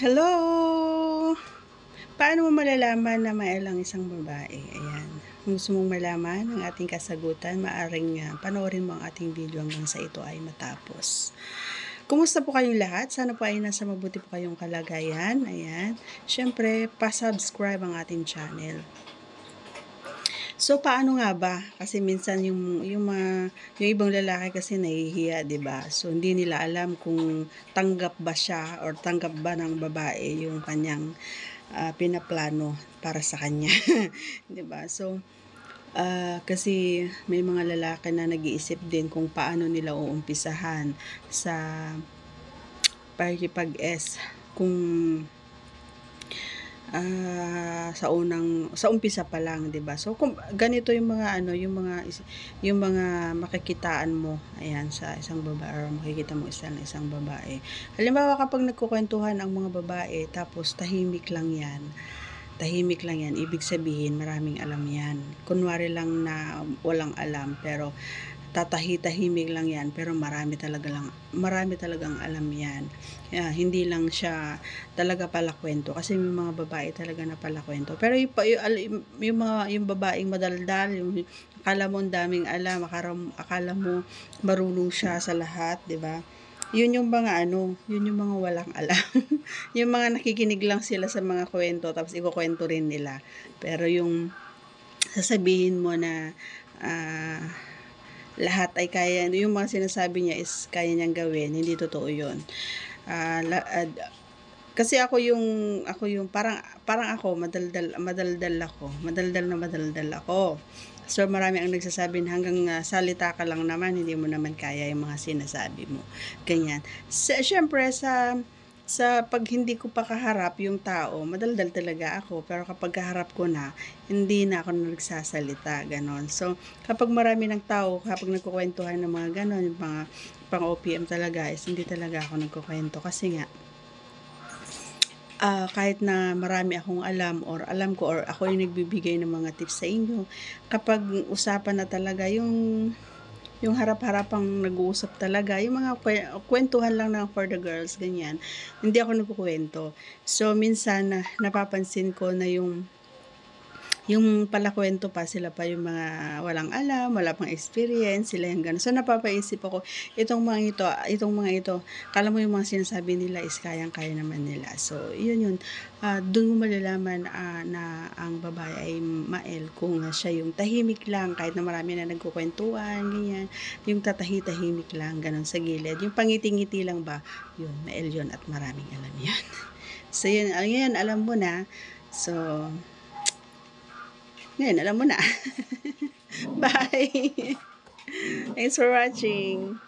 Hello! Paano mo malalaman na male ang isang babae? Ayan. Kung gusto mong malaman ang ating kasagutan, maaaring panoorin mo ang ating video hanggang sa ito ay matapos. Kumusta po kayong lahat? Sana po ay nasa mabuti po kayong kalagayan. Ayan. Siyempre, pa-subscribe ang ating channel. So, paano nga ba? Kasi minsan yung ibang lalaki kasi nahihiya, 'di ba? So, hindi nila alam kung tanggap ba siya or tanggap ba ng babae yung kanyang pinaplano para sa kanya. 'Di ba? So, kasi may mga lalaki na nag-iisip din kung paano nila uumpisahan sa pakikipag-S kung sa umpisa pa lang, 'di ba? So kung ganito yung mga yung mga makikitaan mo ayan sa isang babae or makikita mo isang babae. Halimbawa kapag nagkukwentuhan ang mga babae tapos tahimik lang 'yan. Tahimik lang 'yan, ibig sabihin maraming alam 'yan. Kunwari lang na walang alam pero tahimik lang 'yan pero marami talagang alam 'yan. Hindi lang siya talaga palakwento kasi may mga babae talaga na palakwento. Pero yung babaeng madaldal, yung akala mo ang daming alam, akala mo marunong siya sa lahat, 'di ba? Yun yung yun yung mga walang alam. Yung mga nakikinig lang sila sa mga kwento tapos ikukwento rin nila. Pero yung sasabihin mo na lahat ay kaya, yung mga sinasabi niya is kaya niyang gawin, hindi totoo yun. Kasi ako yung parang ako madaldal ako. So marami ang nagsasabi na hanggang salita ka lang naman, hindi mo naman kaya yung mga sinasabi mo. Ganyan. Syempre sa pag hindi ko pa kaharap yung tao, madaldal talaga ako. Pero kapag kaharap ko na, hindi na ako nagsasalita, ganon. So, kapag marami ng tao, kapag nagkukwentuhan ng mga ganon, yung mga pang OPM talaga, is hindi talaga ako nagkukwento. Kasi nga, kahit na marami akong alam or alam ko or ako yung nagbibigay ng mga tips sa inyo, kapag usapan na talaga yung harap-harapang nag-uusap talaga, yung mga kwentuhan lang ng for the girls, ganyan, hindi ako nagkukwento. So, minsan napapansin ko na yung palakwento pa, sila pa yung mga walang alam, wala pang experience, sila yung gano'n. So, napapaisip ako, itong mga ito, kala mo yung mga sinasabi nila is kayang-kaya naman nila. So, yun. Doon mo malalaman na ang babae ay mael kung siya yung tahimik lang, kahit na marami na nagkukwentuhan, ganyan. Yung tahimik lang, gano'n sa gilid. Yung pangiti-ngiti lang ba, yun, mael yun at maraming alam yan. So, yun, ngayon, alam mo na. So, ngayon, alam mo na. Bye! Thanks for watching.